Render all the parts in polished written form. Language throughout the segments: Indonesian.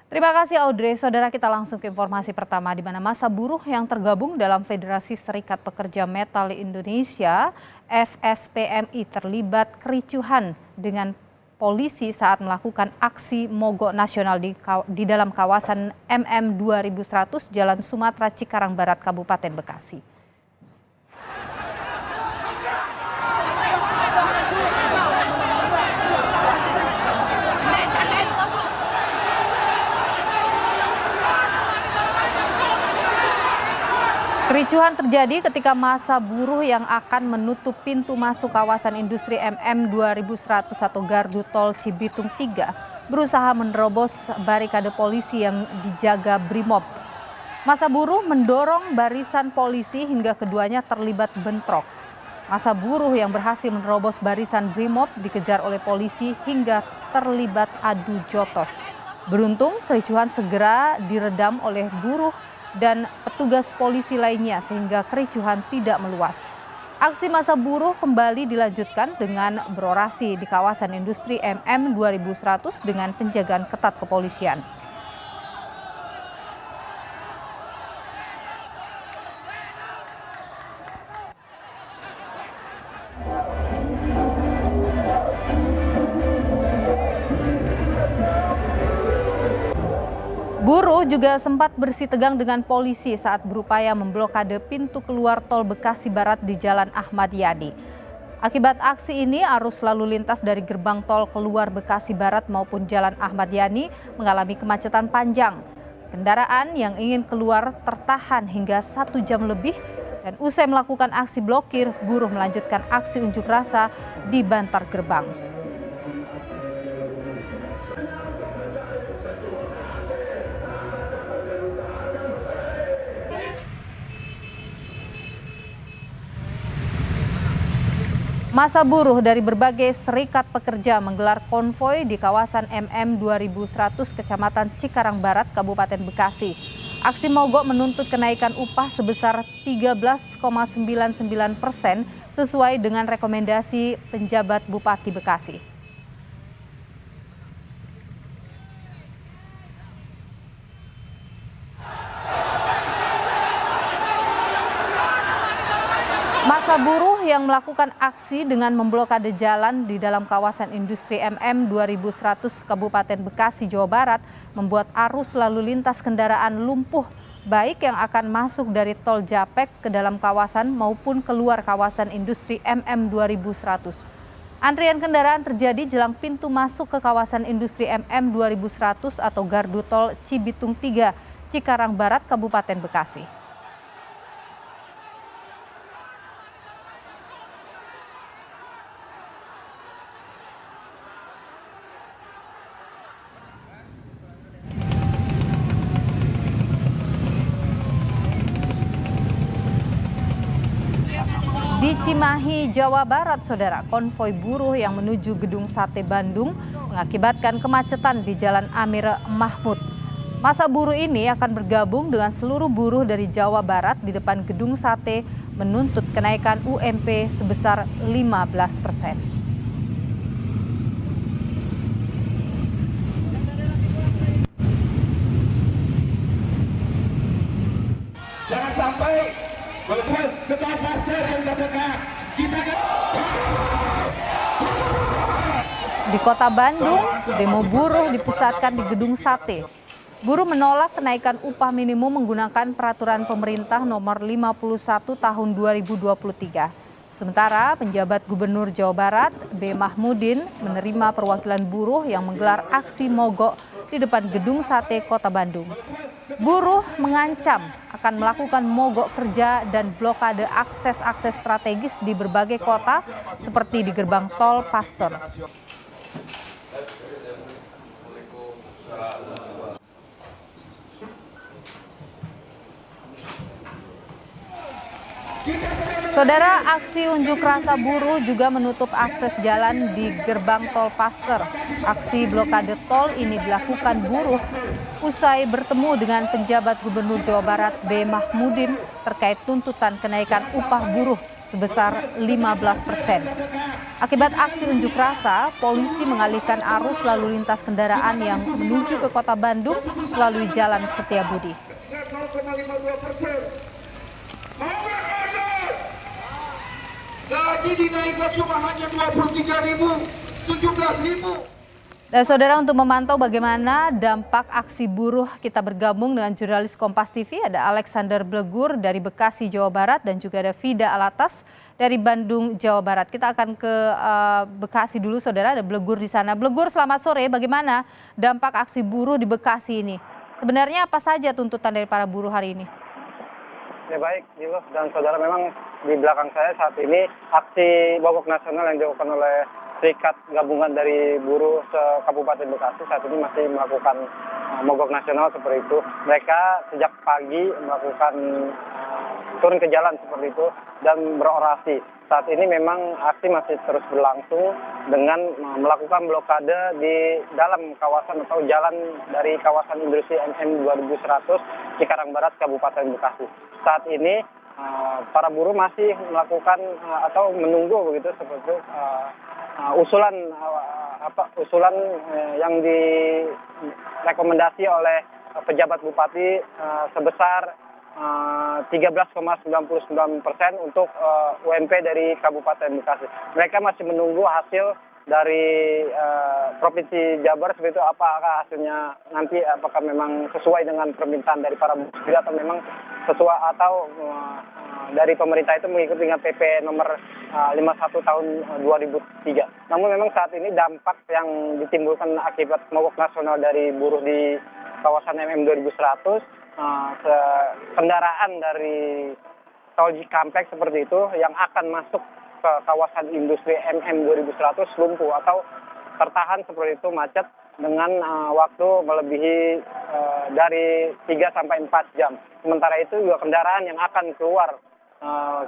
Terima kasih Audrey. Saudara, kita langsung ke informasi pertama di mana massa buruh yang tergabung dalam Federasi Serikat Pekerja Metal Indonesia (FSPMI) terlibat kericuhan dengan polisi saat melakukan aksi mogok nasional di dalam kawasan MM 2100 Jalan Sumatera Cikarang Barat, Kabupaten Bekasi. Kericuhan terjadi ketika massa buruh yang akan menutup pintu masuk kawasan industri MM 2100 atau gardu tol Cibitung 3 berusaha menerobos barikade polisi yang dijaga Brimob. Massa buruh mendorong barisan polisi hingga keduanya terlibat bentrok. Massa buruh yang berhasil menerobos barisan Brimob dikejar oleh polisi hingga terlibat adu jotos. Beruntung kericuhan segera diredam oleh buruh dan petugas polisi lainnya sehingga kericuhan tidak meluas. Aksi massa buruh kembali dilanjutkan dengan berorasi di kawasan industri MM 2100 dengan penjagaan ketat kepolisian. Buruh juga sempat bersitegang dengan polisi saat berupaya memblokade pintu keluar tol Bekasi Barat di Jalan Ahmad Yani. Akibat aksi ini, arus lalu lintas dari gerbang tol keluar Bekasi Barat maupun Jalan Ahmad Yani mengalami kemacetan panjang. Kendaraan yang ingin keluar tertahan hingga 1 jam lebih dan usai melakukan aksi blokir, buruh melanjutkan aksi unjuk rasa di Bantar Gerbang. Massa buruh dari berbagai serikat pekerja menggelar konvoi di kawasan MM 2100 Kecamatan Cikarang Barat, Kabupaten Bekasi. Aksi mogok menuntut kenaikan upah sebesar 13,99% sesuai dengan rekomendasi penjabat Bupati Bekasi. Massa buruh yang melakukan aksi dengan memblokade jalan di dalam kawasan industri MM 2100 Kabupaten Bekasi, Jawa Barat membuat arus lalu lintas kendaraan lumpuh baik yang akan masuk dari tol Japek ke dalam kawasan maupun keluar kawasan industri MM 2100. Antrian kendaraan terjadi jelang pintu masuk ke kawasan industri MM 2100 atau gardu tol Cibitung 3 Cikarang Barat, Kabupaten Bekasi. Di Cimahi, Jawa Barat, saudara, konvoi buruh yang menuju Gedung Sate Bandung mengakibatkan kemacetan di Jalan Amir Mahmud. Massa buruh ini akan bergabung dengan seluruh buruh dari Jawa Barat di depan Gedung Sate menuntut kenaikan UMP sebesar 15%. Jangan sampai bekas master yang terdekat kita Di Kota Bandung, demo buruh dipusatkan di Gedung Sate. Buruh menolak kenaikan upah minimum menggunakan peraturan pemerintah nomor 51 tahun 2023. Sementara penjabat Gubernur Jawa Barat B. Mahmudin menerima perwakilan buruh yang menggelar aksi mogok di depan Gedung Sate Kota Bandung. Buruh mengancam akan melakukan mogok kerja dan blokade akses-akses strategis di berbagai kota seperti di gerbang tol Pasteur. Saudara, aksi unjuk rasa buruh juga menutup akses jalan di gerbang tol Pasteur. Aksi blokade tol ini dilakukan buruh usai bertemu dengan penjabat Gubernur Jawa Barat B. Mahmudin terkait tuntutan kenaikan upah buruh sebesar 15%. Akibat aksi unjuk rasa, polisi mengalihkan arus lalu lintas kendaraan yang menuju ke Kota Bandung melalui Jalan Setiabudi. 0,52%. Gaji dinaikkan cuma hanya 23.000, 17.000. Dan saudara, untuk memantau bagaimana dampak aksi buruh, kita bergabung dengan jurnalis Kompas TV. Ada Alexander Blegur dari Bekasi, Jawa Barat, dan juga ada Vida Alatas dari Bandung, Jawa Barat. Kita akan ke Bekasi dulu, saudara. Ada Blegur di sana. Blegur, selamat sore. Bagaimana dampak aksi buruh di Bekasi ini? Sebenarnya apa saja tuntutan dari para buruh hari ini? Ya baik, Nilo dan saudara, memang di belakang saya saat ini aksi mogok nasional yang dilakukan oleh Serikat Gabungan dari Buruh Kabupaten Bekasi saat ini masih melakukan mogok nasional seperti itu. Mereka sejak pagi melakukan turun ke jalan seperti itu dan berorasi. Saat ini memang aksi masih terus berlangsung dengan melakukan blokade di dalam kawasan atau jalan dari kawasan industri MM 2100 Cikarang Barat, Kabupaten Bekasi. Saat ini para buruh masih melakukan atau menunggu begitu seperti itu, usulan yang direkomendasi oleh pejabat bupati sebesar 13,99% untuk UMP dari Kabupaten Bekasi. Mereka masih menunggu hasil dari Provinsi Jabar seperti itu, apakah hasilnya nanti apakah memang sesuai dengan permintaan dari para buruh atau memang sesuai atau dari pemerintah itu mengikuti dengan PP nomor 51 tahun 2003. Namun memang saat ini dampak yang ditimbulkan akibat mogok nasional dari buruh di kawasan MM 2100, kendaraan dari tol Cikampek seperti itu yang akan masuk ke kawasan industri MM 2100 lumpuh atau tertahan seperti itu, macet dengan waktu melebihi dari 3 sampai 4 jam. Sementara itu juga kendaraan yang akan keluar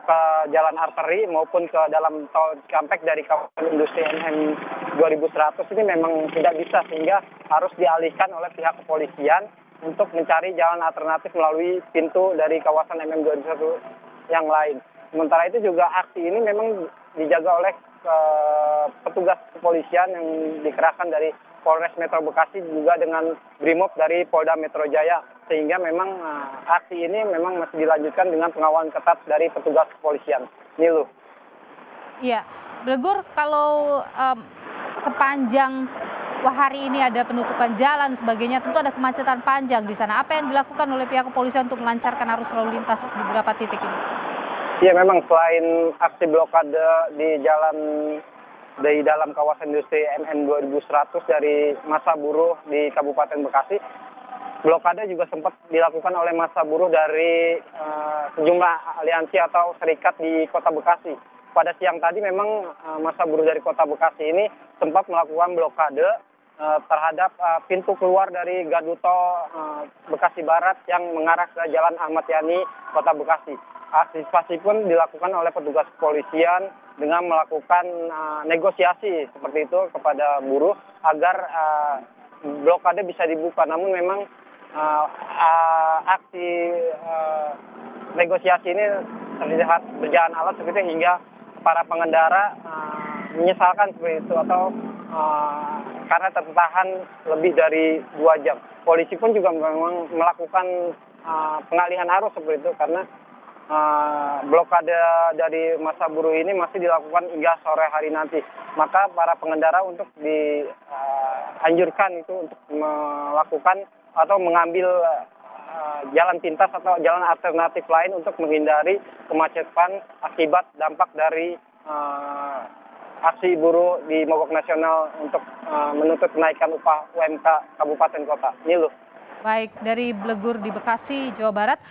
ke jalan arteri maupun ke dalam tol Cikampek dari kawasan industri MM 2100 ini memang tidak bisa, sehingga harus dialihkan oleh pihak kepolisian untuk mencari jalan alternatif melalui pintu dari kawasan MM 2100 yang lain. Sementara itu juga aksi ini memang dijaga oleh petugas kepolisian yang dikerahkan dari Polres Metro Bekasi juga dengan Brimob dari Polda Metro Jaya, sehingga memang aksi ini memang masih dilanjutkan dengan pengawalan ketat dari petugas kepolisian. Nilu. Iya, Blegur, kalau sepanjang hari ini ada penutupan jalan sebagainya, tentu ada kemacetan panjang di sana. Apa yang dilakukan oleh pihak kepolisian untuk melancarkan arus lalu lintas di beberapa titik ini? Iya, memang selain aksi blokade di dalam kawasan industri MM 2100 dari massa buruh di Kabupaten Bekasi, blokade juga sempat dilakukan oleh massa buruh dari sejumlah aliansi atau serikat di Kota Bekasi. Pada siang tadi memang massa buruh dari Kota Bekasi ini sempat melakukan blokade terhadap pintu keluar dari Gardu Tol Bekasi Barat yang mengarah ke Jalan Ahmad Yani, Kota Bekasi. Antisipasi pun dilakukan oleh petugas kepolisian dengan melakukan negosiasi seperti itu kepada buruh agar blokade bisa dibuka. Namun memang aksi negosiasi ini terlihat berjalan alat seperti itu, hingga para pengendara menyesalkan seperti itu atau karena tertahan lebih dari 2 jam. Polisi pun juga memang melakukan pengalihan arus seperti itu karena blokade dari massa buruh ini masih dilakukan hingga sore hari nanti. Maka para pengendara untuk dianjurkan itu untuk melakukan atau mengambil jalan pintas atau jalan alternatif lain untuk menghindari kemacetan akibat dampak dari aksi buruh di mogok nasional untuk menuntut kenaikan upah UMK kabupaten kota. Nilu. Baik, dari Blegur di Bekasi, Jawa Barat.